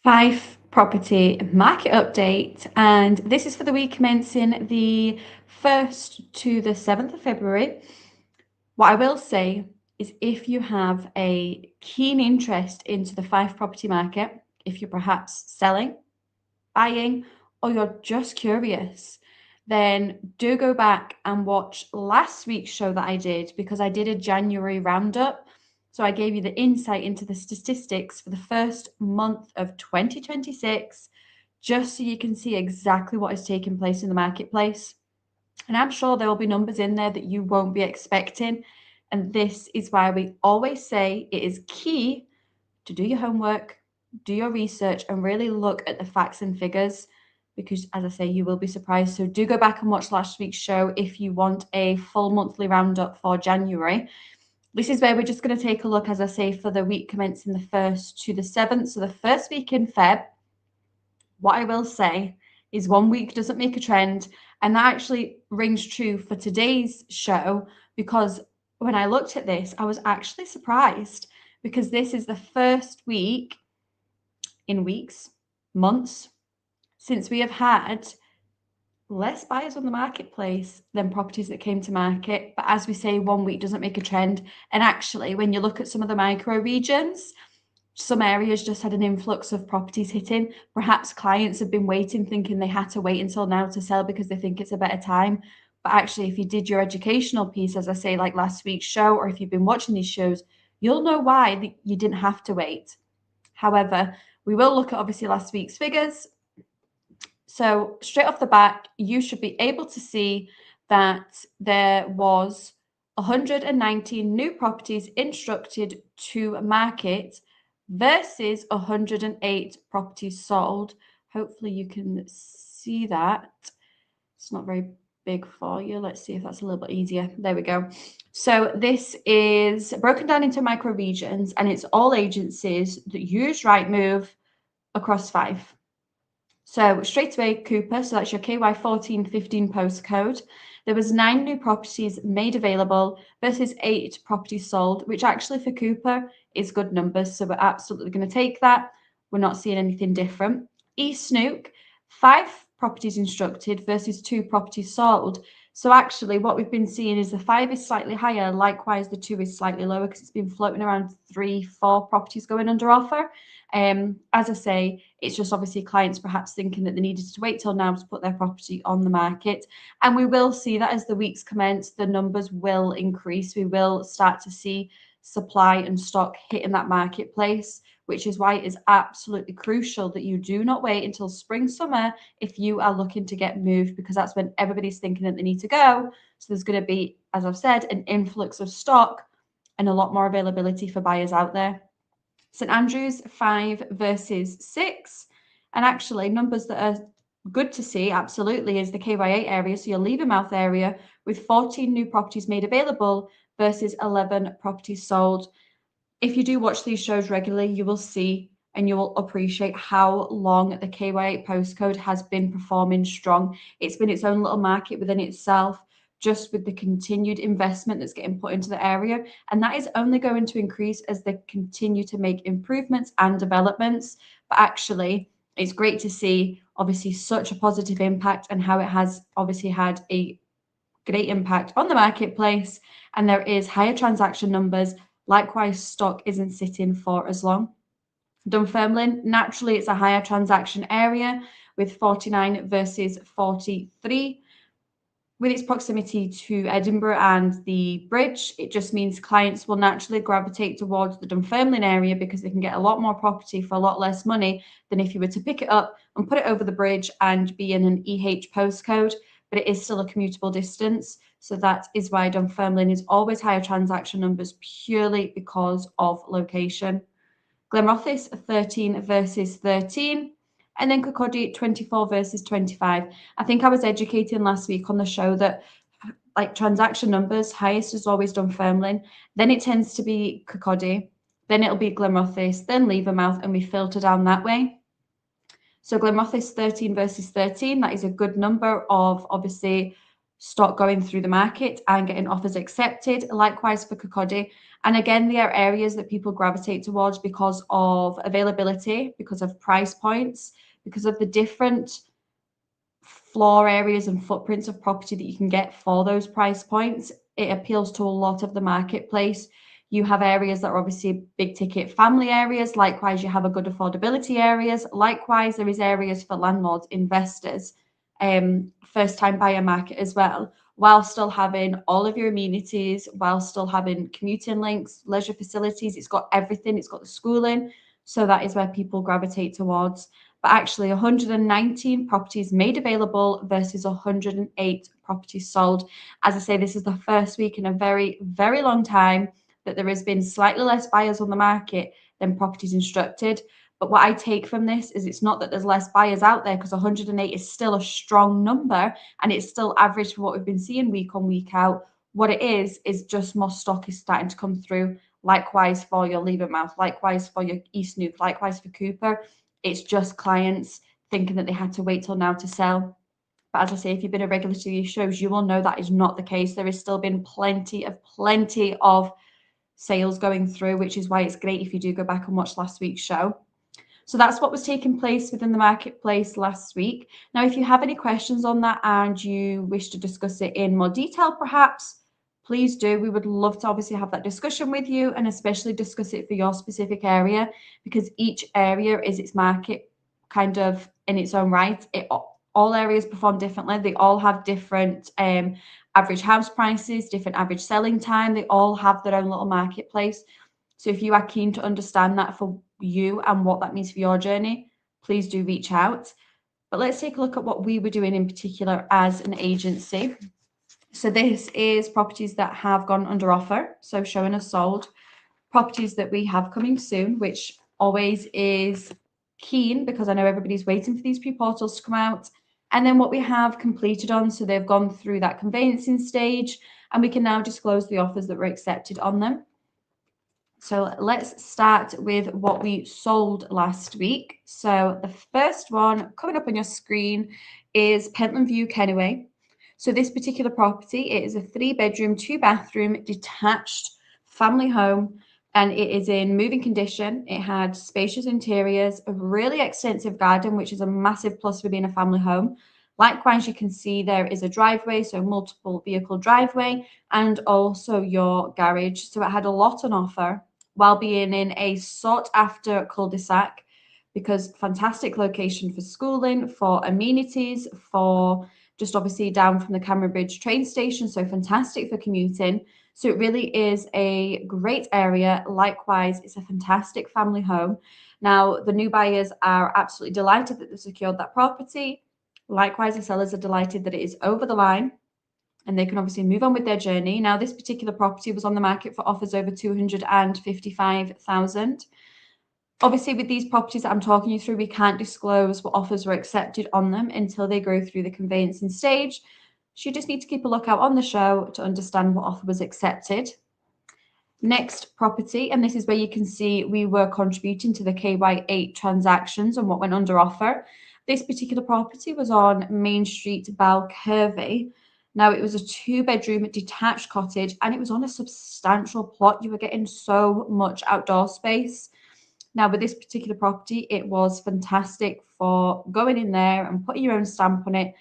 Fife Property market update, and this is for the week commencing the 1st to the 7th of February. What I will say is if you have a keen interest into the Fife property market, if you're perhaps selling, buying, or you're just curious, then do go back and watch last week's show that I did, because I did a January roundup. So I gave you the insight into the statistics for the first month of 2026, just so you can see exactly what is taking place in the marketplace. And I'm sure there will be numbers in there that you won't be expecting. And this is why we always say it is key to do your homework, do your research, and really look at the facts and figures, because as I say, you will be surprised. So do go back and watch last week's show if you want a full monthly roundup for January. This is where we're just going to take a look, as I say, for the week commencing the 1st to the 7th. So the first week in Feb, what I will say is 1 week doesn't make a trend. And that actually rings true for today's show, because when I looked at this, I was actually surprised, because this is the first week in weeks, months, since we have had less buyers on the marketplace than properties that came to market. But as we say, 1 week doesn't make a trend. And actually, when you look at some of the micro regions, some areas just had an influx of properties hitting. Perhaps clients have been waiting, thinking they had to wait until now to sell because they think it's a better time. But actually, if you did your educational piece, as I say, like last week's show, or if you've been watching these shows, you'll know why you didn't have to wait. However, we will look at obviously last week's figures. So straight off the bat, you should be able to see that there was 119 new properties instructed to market versus 108 properties sold. Hopefully you can see that. It's not very big for you. Let's see if that's a little bit easier. There we go. So this is broken down into micro regions, and it's all agencies that use Rightmove across Fife. So straight away, Cooper, so that's your KY1415 postcode. There was 9 new properties made available versus 8 properties sold, which actually for Cooper is good numbers. So we're absolutely going to take that. We're not seeing anything different. East Snook, 5 properties instructed versus 2 properties sold. So actually what we've been seeing is the 5 is slightly higher. Likewise, the 2 is slightly lower, because it's been floating around 3-4 properties going under offer. As I say, it's just obviously clients perhaps thinking that they needed to wait till now to put their property on the market. And we will see that as the weeks commence, the numbers will increase. We will start to see supply and stock hitting that marketplace, which is why it is absolutely crucial that you do not wait until spring, summer if you are looking to get moved, because that's when everybody's thinking that they need to go. So there's going to be, as I've said, an influx of stock and a lot more availability for buyers out there. St Andrews, 5 versus 6. And actually, numbers that are good to see, absolutely, is the KY8 area, so your Levermouth area, with 14 new properties made available versus 11 properties sold. If you do watch these shows regularly, you will see and you will appreciate how long the KY8 postcode has been performing strong. It's been its own little market within itself, just with the continued investment that's getting put into the area. And that is only going to increase as they continue to make improvements and developments. But actually, it's great to see, obviously, such a positive impact, and how it has obviously had a great impact on the marketplace. And there is higher transaction numbers. Likewise, stock isn't sitting for as long. Dunfermline, naturally, it's a higher transaction area with 49 versus 43. With its proximity to Edinburgh and the bridge, it just means clients will naturally gravitate towards the Dunfermline area, because they can get a lot more property for a lot less money than if you were to pick it up and put it over the bridge and be in an EH postcode, but it is still a commutable distance. So that is why Dunfermline is always higher transaction numbers, purely because of location. Glenrothes, 13 versus 13. And then Kirkcaldy, 24 versus 25. I think I was educating last week on the show that, like, transaction numbers, highest is always Dunfermline. Then it tends to be Kirkcaldy. Then it'll be Glenrothes, then Levermouth, and we filter down that way. So Glenrothes, 13 versus 13. That is a good number of, obviously, start going through the market and getting offers accepted. Likewise for Kirkcaldy. And again, they are areas that people gravitate towards because of availability, because of price points, because of the different floor areas and footprints of property that you can get for those price points. It appeals to a lot of the marketplace. You have areas that are obviously big ticket family areas. Likewise, you have a good affordability areas. Likewise, there is areas for landlords, investors, first time buyer market as well, while still having all of your amenities, while still having commuting links, leisure facilities. It's got everything. It's got the schooling. So that is where people gravitate towards. But actually 119 properties made available versus 108 properties sold. As I say, this is the first week in a very, very long time that there has been slightly less buyers on the market than properties instructed. But what I take from this is it's not that there's less buyers out there, because 108 is still a strong number and it's still average for what we've been seeing week on, week out. What it is just more stock is starting to come through. Likewise for your Levermouth, likewise for your East Nuke, likewise for Cooper. It's just clients thinking that they had to wait till now to sell. But as I say, if you've been a regular to these shows, you will know that is not the case. There has still been plenty of sales going through, which is why it's great if you do go back and watch last week's show. So that's what was taking place within the marketplace last week. Now, if you have any questions on that and you wish to discuss it in more detail, perhaps, please do. We would love to obviously have that discussion with you, and especially discuss it for your specific area, because each area is its market kind of in its own right. All areas perform differently. They all have different average house prices, different average selling time. They all have their own little marketplace. So if you are keen to understand that for you and what that means for your journey, please do reach out. But let's take a look at what we were doing in particular as an agency. So this is properties that have gone under offer, so showing us sold. Properties that we have coming soon, which always is keen because I know everybody's waiting for these pre-portals to come out. And then what we have completed on, so they've gone through that conveyancing stage, and we can now disclose the offers that were accepted on them. So let's start with what we sold last week. So the first one coming up on your screen is Pentland View, Kenway. So this particular property, it is a 3-bedroom, 2-bathroom, detached family home, and it is in moving condition. It had spacious interiors, a really extensive garden, which is a massive plus for being a family home. Likewise, you can see there is a driveway, so multiple vehicle driveway, and also your garage. So it had a lot on offer while being in a sought after cul-de-sac, because fantastic location for schooling, for amenities, for just obviously down from the Cameron Bridge train station, so fantastic for commuting. So it really is a great area. Likewise, it's a fantastic family home. Now, the new buyers are absolutely delighted that they've secured that property. Likewise, the sellers are delighted that it is over the line and they can obviously move on with their journey. Now, this particular property was on the market for offers over 255,000. Obviously, with these properties that I'm talking you through, we can't disclose what offers were accepted on them until they go through the conveyancing stage. So you just need to keep a lookout on the show to understand what offer was accepted. Next property, and this is where you can see we were contributing to the KY8 transactions and what went under offer. This particular property was on Main Street, Balcurvey. Now, it was a 2-bedroom detached cottage and it was on a substantial plot. You were getting so much outdoor space. Now, with this particular property, it was fantastic for going in there and putting your own stamp on it.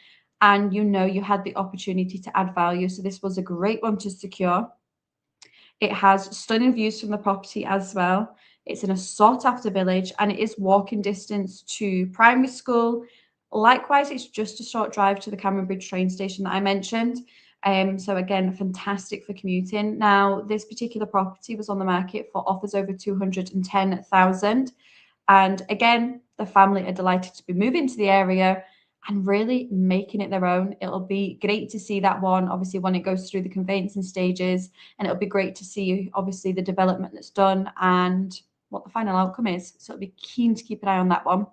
And you know, you had the opportunity to add value. So this was a great one to secure. It has stunning views from the property as well. It's in a sought after village and it is walking distance to primary school. Likewise, it's just a short drive to the Cameron Bridge train station that I mentioned. So again, fantastic for commuting. Now, this particular property was on the market for offers over 210,000. And again, the family are delighted to be moving to the area and really making it their own. It'll be great to see that one, obviously, when it goes through the conveyancing stages. And it'll be great to see, obviously, the development that's done and what the final outcome is. So it'll be keen to keep an eye on that one.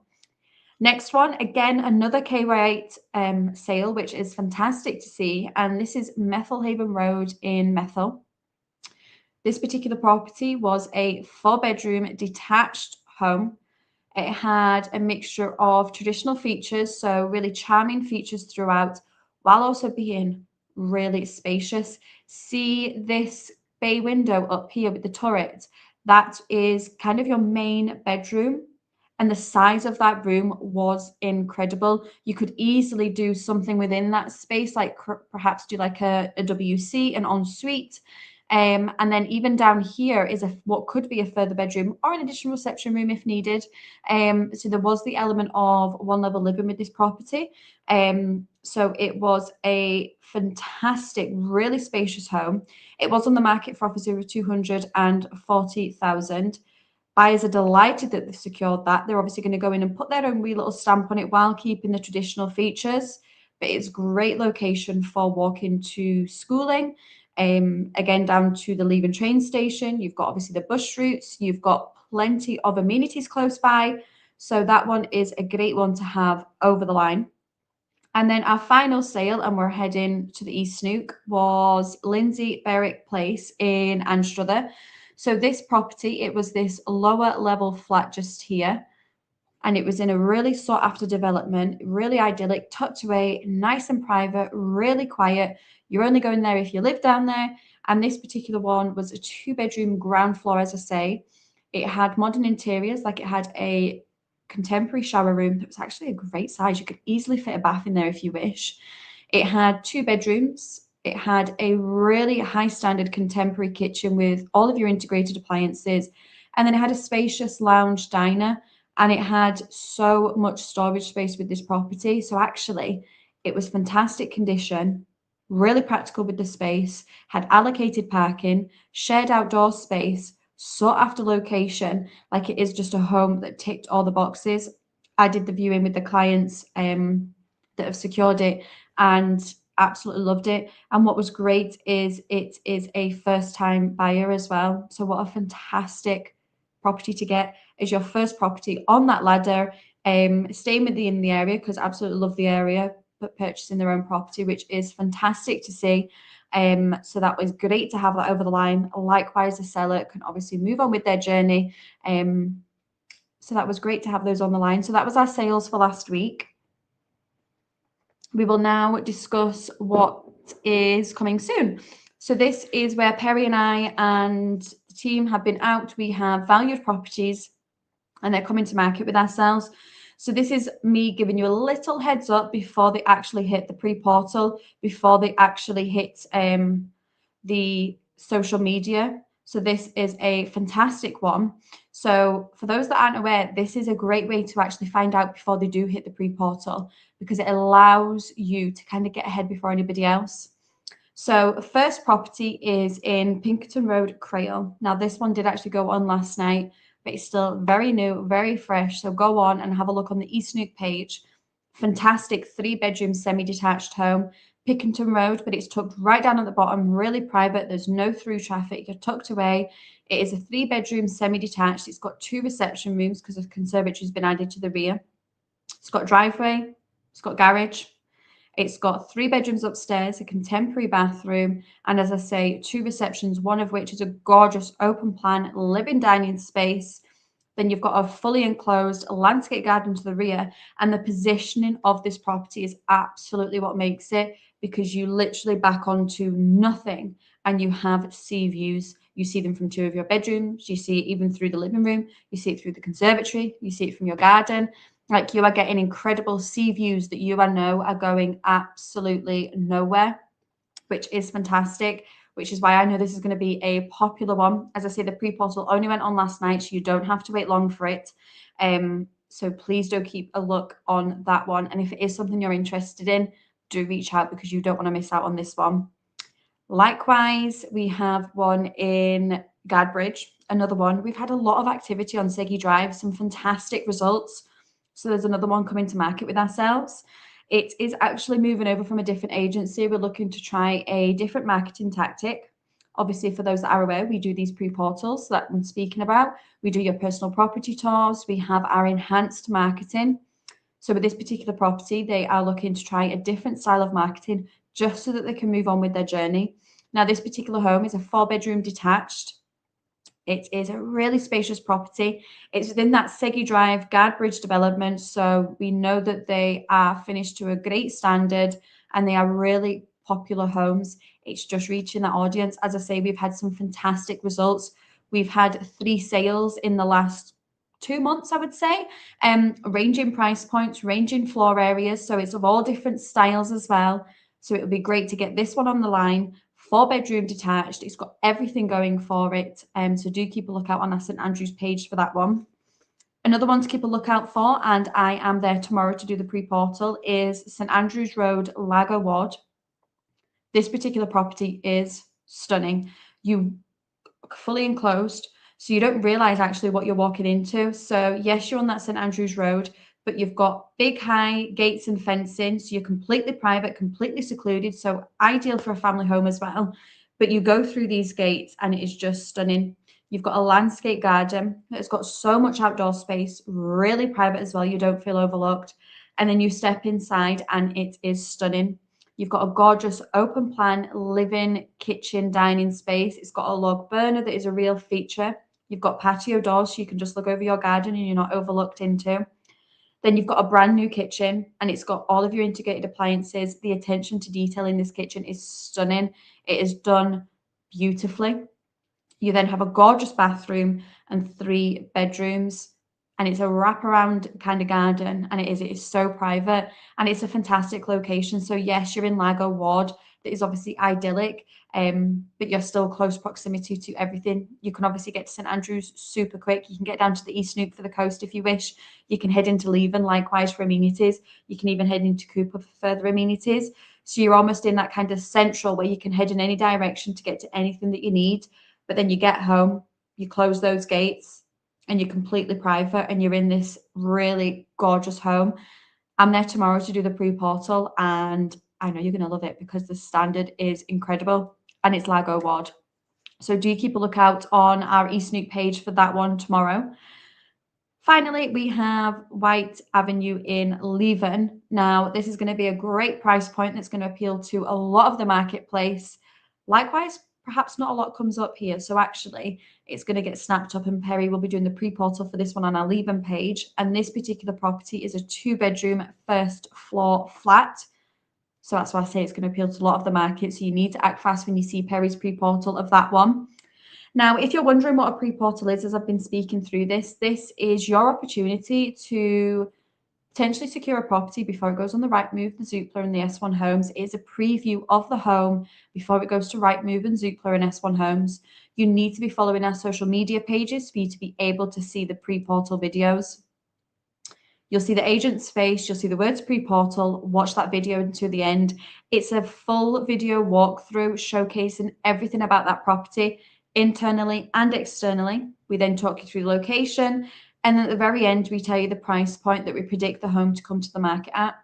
Next one, again, another KY8 sale, which is fantastic to see. And this is Methelhaven Road in Methil. This particular property was a 4-bedroom detached home. It had a mixture of traditional features, so really charming features throughout, while also being really spacious. See this bay window up here with the turret? That is kind of your main bedroom. And the size of that room was incredible. You could easily do something within that space, like perhaps do like a WC, an ensuite. And then even down here is what could be a further bedroom or an additional reception room if needed. So there was the element of one level living with this property. So it was a fantastic, really spacious home. It was on the market for offers over 240,000. Buyers are delighted that they've secured that. They're obviously going to go in and put their own wee little stamp on it while keeping the traditional features. But it's great location for walking to schooling. Again, down to the Leven train station. You've got obviously the bus routes. You've got plenty of amenities close by. So that one is a great one to have over the line. And then our final sale, and we're heading to the East Snook, was Lindsay Berwick Place in Anstruther. So this property, it was this lower level flat just here, and it was in a really sought after development, really idyllic, tucked away, nice and private, really quiet. You're only going there if you live down there. And this particular one was a 2-bedroom ground floor, as I say. It had modern interiors, like it had a contemporary shower room that was actually a great size. You could easily fit a bath in there if you wish. It had 2 bedrooms. It had a really high standard contemporary kitchen with all of your integrated appliances. And then it had a spacious lounge diner, and it had so much storage space with this property. So actually, it was fantastic condition, really practical with the space, had allocated parking, shared outdoor space, sought after location. Like, it is just a home that ticked all the boxes. I did the viewing with the clients that have secured it and absolutely loved it. And what was great is it is a first time buyer as well. So what a fantastic property to get as your first property on that ladder. Staying with in the area, because I absolutely love the area, but purchasing their own property, which is fantastic to see. So that was great to have that over the line. Likewise, the seller can obviously move on with their journey. So that was great to have those on the line. So that was our sales for last week. We will now discuss what is coming soon. So this is where Perry and I and the team have been out. We have valued properties and they're coming to market with ourselves. So this is me giving you a little heads up before they actually hit the pre-portal, before they actually hit the social media. So this is a fantastic one. So for those that aren't aware, this is a great way to actually find out before they do hit the pre-portal, because it allows you to kind of get ahead before anybody else. So first property is in Pinkerton Road, Crail. Now this one did actually go on last night, but it's still very new, very fresh. So go on and have a look on the East Snook page. Fantastic 3-bedroom semi-detached home, Pinkerton Road, but it's tucked right down at the bottom, really private. There's no through traffic. You're tucked away. It is a 3-bedroom semi-detached. It's got 2 reception rooms because the conservatory has been added to the rear. It's got driveway. It's got garage. It's got 3 bedrooms upstairs, a contemporary bathroom, and as I say, 2 receptions, one of which is a gorgeous open plan living dining space. Then you've got a fully enclosed landscape garden to the rear, and the positioning of this property is absolutely what makes it, because you literally back onto nothing and you have sea views. You see them from 2 of your bedrooms, you see it even through the living room, you see it through the conservatory, you see it from your garden. Like, you are getting incredible sea views that you know are going absolutely nowhere, which is fantastic, which is why I know this is going to be a popular one. As I say, the pre-portal only went on last night, so you don't have to wait long for it. So please do keep a look on that one. And if it is something you're interested in, do reach out, because you don't want to miss out on this one. Likewise, we have one in Gadbridge, another one. We've had a lot of activity on Seggy Drive, some fantastic results. So there's another one coming to market with ourselves. It is actually moving over from a different agency. We're looking to try a different marketing tactic. Obviously, for those that are aware, we do these pre-portals that I'm speaking about. We do your personal property tours. We have our enhanced marketing. So with this particular property, they are looking to try a different style of marketing just so that they can move on with their journey. Now, this particular home is a 4-bedroom detached. It is a really spacious property. It's within that Seggy Drive Guardbridge development, so we know that they are finished to a great standard and they are really popular homes. It's just reaching that audience. As I say, we've had some fantastic results. We've had 3 sales in the last 2 months, I would say, ranging price points, ranging floor areas. So it's of all different styles as well. So it would be great to get this one on the line. 4-bedroom detached. It's got everything going for it. So do keep a lookout on our St Andrews page for that one. Another one to keep a lookout for, and I am there tomorrow to do the pre-portal, is St Andrews Road, Lago Ward. This particular property is stunning. You fully enclosed, so you don't realize actually what you're walking into. So yes, you're on that St Andrews Road, but you've got big high gates and fencing, so you're completely private, completely secluded, so ideal for a family home as well. But you go through these gates and it is just stunning. You've got a landscape garden that's got so much outdoor space, really private as well. You don't feel overlooked. And then you step inside and it is stunning. You've got a gorgeous open plan living, kitchen, dining space. It's got a log burner that is a real feature. You've got patio doors so you can just look over your garden and you're not overlooked into. Then you've got a brand new kitchen and it's got all of your integrated appliances. The attention to detail in this kitchen is stunning. It is done beautifully. You then have a gorgeous bathroom and 3 bedrooms, and it's a wraparound kind of garden, and it is so private, and it's a fantastic location. So yes, you're in Lago Ward. That is obviously idyllic, but you're still close proximity to everything. You can obviously get to St Andrews super quick. You can get down to the East Snoop for the coast if you wish. You can head into Leven likewise for amenities. You can even head into Cooper for further amenities. So you're almost in that kind of central where you can head in any direction to get to anything that you need. But then you get home, you close those gates, and you're completely private, and you're in this really gorgeous home. I'm there tomorrow to do the pre-portal, and I know you're going to love it because the standard is incredible, and it's Lago Ward. So do keep a lookout on our eSnoop page for that one tomorrow. Finally, we have White Avenue in Leven. Now, this is going to be a great price point that's going to appeal to a lot of the marketplace. Likewise, perhaps not a lot comes up here. So actually, it's going to get snapped up, and Perry will be doing the pre-portal for this one on our Leven page. And this particular property is a 2-bedroom, first floor flat. So that's why I say it's going to appeal to a lot of the market. So you need to act fast when you see Perry's pre-portal of that one. Now, if you're wondering what a pre-portal is, as I've been speaking through this is your opportunity to potentially secure a property before it goes on the Rightmove, the Zoopla, and the S1 Homes. It is a preview of the home before it goes to Rightmove and Zoopla and S1 Homes. You need to be following our social media pages for you to be able to see the pre-portal videos. You'll see the agent's face, you'll see the words pre-portal, watch that video until the end. It's a full video walkthrough showcasing everything about that property, internally and externally. We then talk you through the location, and then at the very end, we tell you the price point that we predict the home to come to the market at.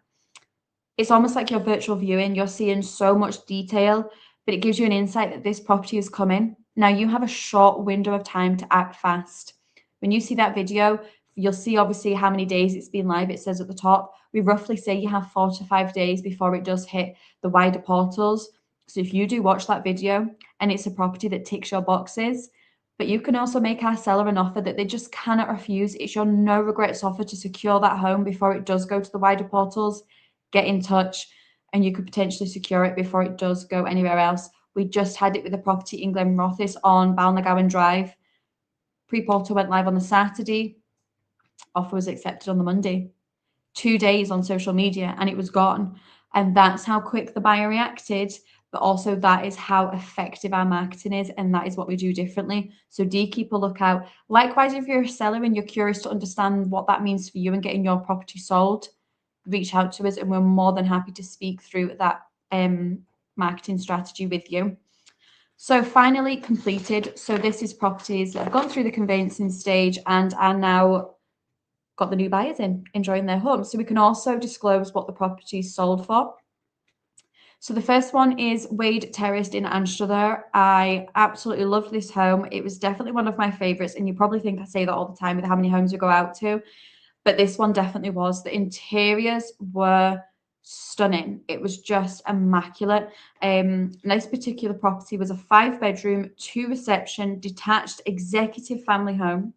It's almost like your virtual viewing. You're seeing so much detail, but it gives you an insight that this property is coming. Now, you have a short window of time to act fast. When you see that video, you'll see obviously how many days it's been live. It says at the top, we roughly say you have 4 to 5 days before it does hit the wider portals. So if you do watch that video and it's a property that ticks your boxes, but you can also make our seller an offer that they just cannot refuse. It's your no regrets offer to secure that home before it does go to the wider portals. Get in touch and you could potentially secure it before it does go anywhere else. We just had it with a property in Glenrothes on Balnagowan Drive. Pre-portal went live on the Saturday. Offer was accepted on the Monday. 2 days on social media and it was gone. And that's how quick the buyer reacted. But also that is how effective our marketing is, and that is what we do differently. So do keep a lookout. Likewise, if you're a seller and you're curious to understand what that means for you and getting your property sold, reach out to us and we're more than happy to speak through that marketing strategy with you. So finally completed. So this is properties that have gone through the conveyancing stage and are now got the new buyers in, enjoying their homes. So we can also disclose what the property is sold for. So the first one is Wade Terrace in Anstruther. I absolutely love this home. It was definitely one of my favorites, and you probably think I say that all the time with how many homes we go out to, but this one definitely was. The interiors were stunning. It was just immaculate. This particular property was a 5-bedroom, 2-reception, detached executive family home.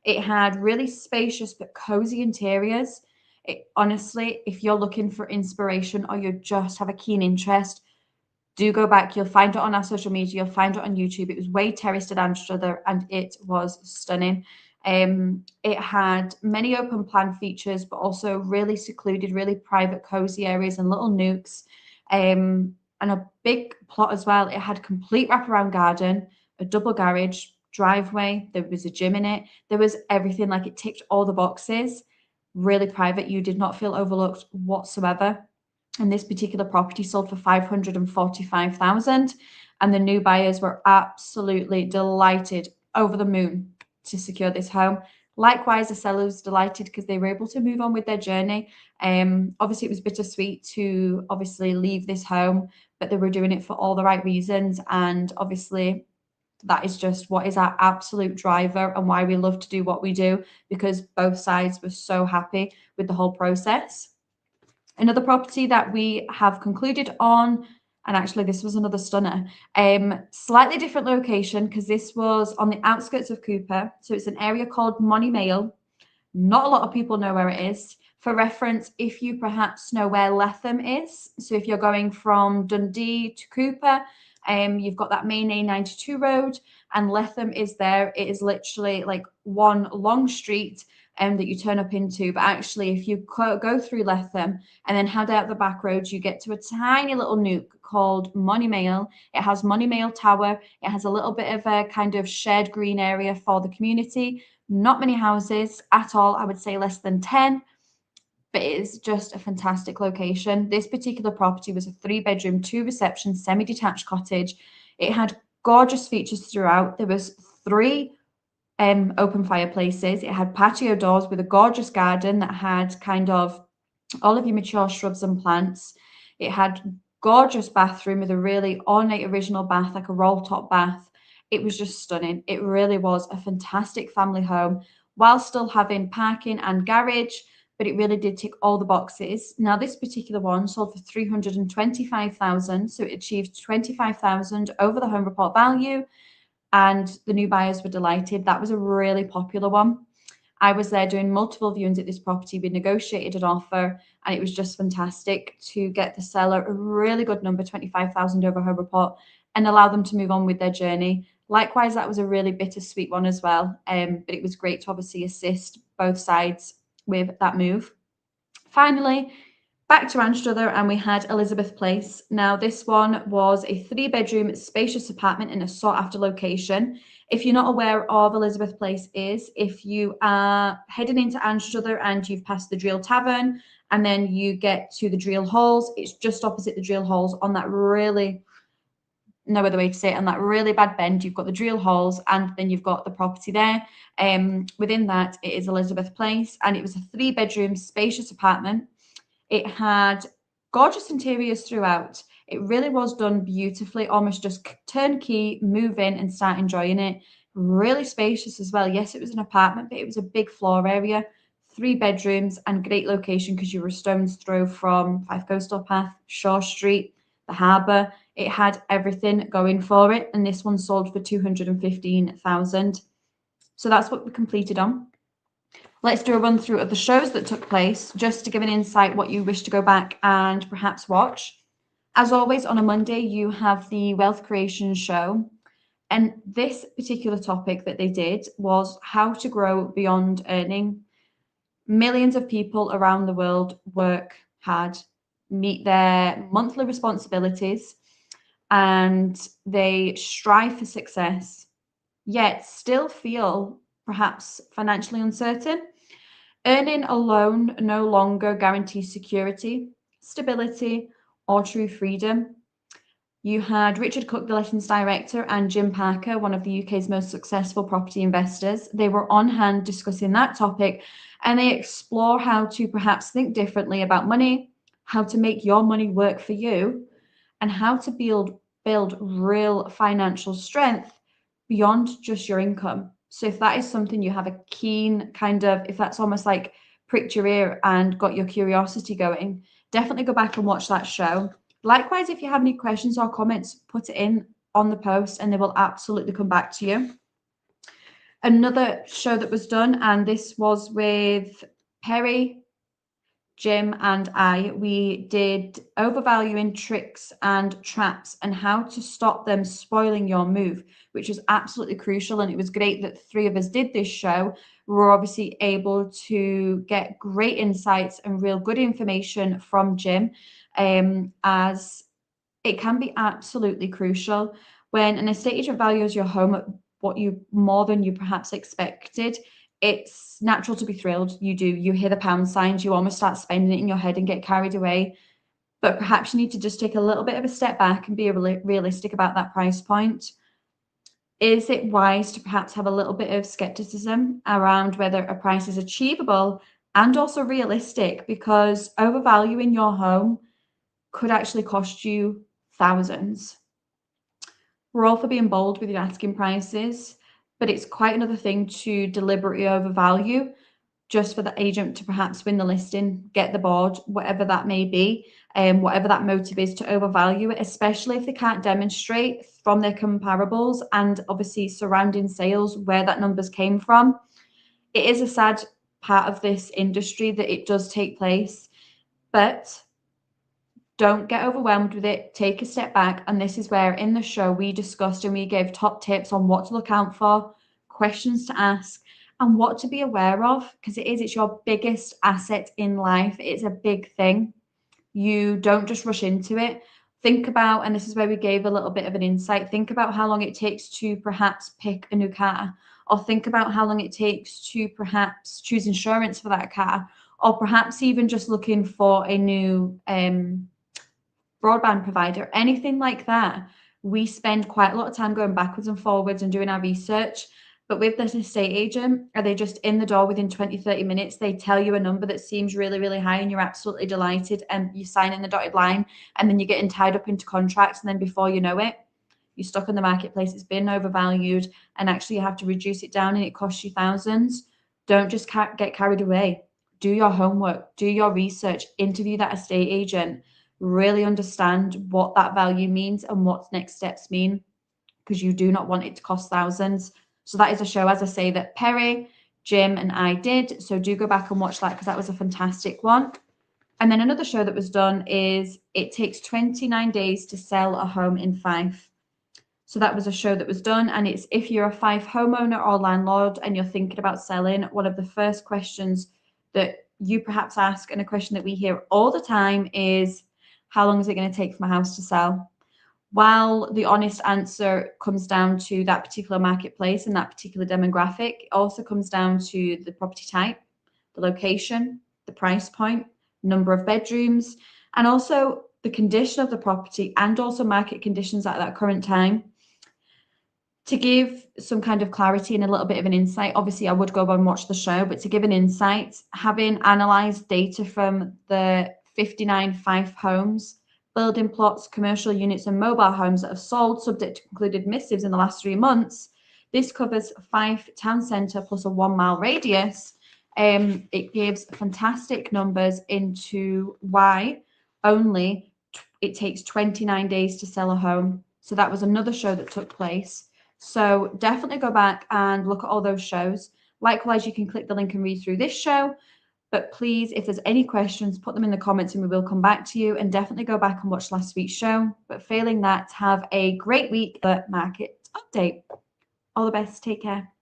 It had really spacious but cozy interiors. Honestly, if you're looking for inspiration or you just have a keen interest, Do go back. You'll find it on our social media. You'll find it on YouTube. It was way terraced at Anstruther and it was stunning. It had many open plan features, but also really secluded, really private, cozy areas and little nooks. And a big plot as well. It had complete wraparound garden, a double garage, driveway. There was a gym in it. There was everything. Like, it ticked all the boxes. Really private. You did not feel overlooked whatsoever. And this particular property sold for 545,000, and the new buyers were absolutely delighted, over the moon, to secure this home. Likewise, the sellers delighted because they were able to move on with their journey. Obviously, it was bittersweet to obviously leave this home, but they were doing it for all the right reasons. And obviously, that is just what is our absolute driver and why we love to do what we do, because both sides were so happy with the whole process. Another property that we have concluded on, and actually this was another stunner, slightly different location because this was on the outskirts of Cooper. So it's an area called Monymail. Not a lot of people know where it is. For reference, if you perhaps know where Letham is, so if you're going from Dundee to Cooper, you've got that main A92 road, and Letham is there. It is literally like one long street that you turn up into. But actually, if you go through Letham and then head out the back roads, you get to a tiny little nook called Monymail. It has Monymail Tower. It has a little bit of a kind of shared green area for the community. Not many houses at all. I would say less than 10. But it is just a fantastic location. This particular property was a 3-bedroom, 2-reception, semi-detached cottage. It had gorgeous features throughout. There was 3 open fireplaces. It had patio doors with a gorgeous garden that had kind of all of your mature shrubs and plants. It had gorgeous bathroom with a really ornate original bath, like a roll top bath. It was just stunning. It really was a fantastic family home while still having parking and garage, but it really did tick all the boxes. Now, this particular one sold for 325,000, so it achieved 25,000 over the home report value, and the new buyers were delighted. That was a really popular one. I was there doing multiple viewings at this property. We negotiated an offer, and it was just fantastic to get the seller a really good number, 25,000 over home report, and allow them to move on with their journey. Likewise, that was a really bittersweet one as well, but it was great to obviously assist both sides with that move. Finally, back to Anstruther, and we had Elizabeth Place. Now, this one was a 3-bedroom spacious apartment in a sought-after location. If you're not aware of Elizabeth Place is, if you are heading into Anstruther and you've passed the Drill Tavern, and then you get to the Drill Halls, it's just opposite the Drill Halls on that really, no other way to say it, on that really bad bend. You've got the Drill Halls, and then you've got the property there. Within that, it is Elizabeth Place, and it was a 3-bedroom spacious apartment. It had gorgeous interiors throughout. It really was done beautifully, almost just turnkey, move in and start enjoying it. Really spacious as well. Yes, it was an apartment, but it was a big floor area, 3 bedrooms, and great location because you were a stone's throw from Fife Coastal Path, Shaw Street, the harbour. It had everything going for it, and this one sold for 215,000. So that's what we completed on. Let's do a run through of the shows that took place, just to give an insight what you wish to go back and perhaps watch. As always, on a Monday, you have the Wealth Creation show. And this particular topic that they did was how to grow beyond earning. Millions of people around the world work hard, meet their monthly responsibilities, and they strive for success, yet still feel perhaps financially uncertain. Earning alone no longer guarantees security, stability, or true freedom. You had Richard Cook, the lettings director, and Jim Parker, one of the UK's most successful property investors. They were on hand discussing that topic, and they explore how to perhaps think differently about money, how to make your money work for you, and how to build real financial strength beyond just your income. So if that is something you have a keen kind of, if that's almost like pricked your ear and got your curiosity going, definitely go back and watch that show. Likewise, if you have any questions or comments, put it in on the post and they will absolutely come back to you. Another show that was done, and this was with Perry Jim and I, we did overvaluing tricks and traps and how to stop them spoiling your move, which was absolutely crucial. And it was great that the three of us did this show. We were obviously able to get great insights and real good information from Jim, as it can be absolutely crucial when an estate agent values your home at what you more than you perhaps expected. It's natural to be thrilled. You hear the pound signs, you almost start spending it in your head and get carried away. But perhaps you need to just take a little bit of a step back and be realistic about that price point. Is it wise to perhaps have a little bit of skepticism around whether a price is achievable and also realistic? Because overvaluing your home could actually cost you thousands. We're all for being bold with your asking prices, but it's quite another thing to deliberately overvalue just for the agent to perhaps win the listing, get the board, whatever that may be, and whatever that motive is to overvalue it, especially if they can't demonstrate from their comparables and obviously surrounding sales where that numbers came from. It is a sad part of this industry that it does take place, but don't get overwhelmed with it. Take a step back. And this is where in the show we discussed and we gave top tips on what to look out for, questions to ask, and what to be aware of, because it's your biggest asset in life. It's a big thing. You don't just rush into it. Think about, and this is where we gave a little bit of an insight, think about how long it takes to perhaps pick a new car, or think about how long it takes to perhaps choose insurance for that car, or perhaps even just looking for a new broadband provider, anything like that. We spend quite a lot of time going backwards and forwards and doing our research. But with this estate agent, are they just in the door within 20, 30 minutes? They tell you a number that seems really, really high and you're absolutely delighted and you sign in the dotted line and then you're getting tied up into contracts. And then before you know it, you're stuck in the marketplace. It's been overvalued and actually you have to reduce it down and it costs you thousands. Don't just get carried away. Do your homework, do your research, interview that estate agent, really understand what that value means and what next steps mean, because you do not want it to cost thousands. So that is a show, as I say, that Perry, Jim, and I did. So do go back and watch that because that was a fantastic one. And then another show that was done is It Takes 29 Days to Sell a Home in Fife. So that was a show that was done. And it's if you're a Fife homeowner or landlord and you're thinking about selling, one of the first questions that you perhaps ask, and a question that we hear all the time is, how long is it going to take for my house to sell? While the honest answer comes down to that particular marketplace and that particular demographic, it also comes down to the property type, the location, the price point, number of bedrooms, and also the condition of the property and also market conditions at that current time. To give some kind of clarity and a little bit of an insight, obviously I would go and watch the show, but to give an insight, having analysed data from the 59 Fife homes, building plots, commercial units and mobile homes that have sold subject to concluded missives in the last 3 months, this covers Fife town centre plus a 1 mile radius. It gives fantastic numbers into why only it takes 29 days to sell a home. So that was another show that took place. So definitely go back and look at all those shows. Likewise, you can click the link and read through this show. But please, if there's any questions, put them in the comments and we will come back to you. And definitely go back and watch last week's show. But failing that, have a great week. The market update. All the best. Take care.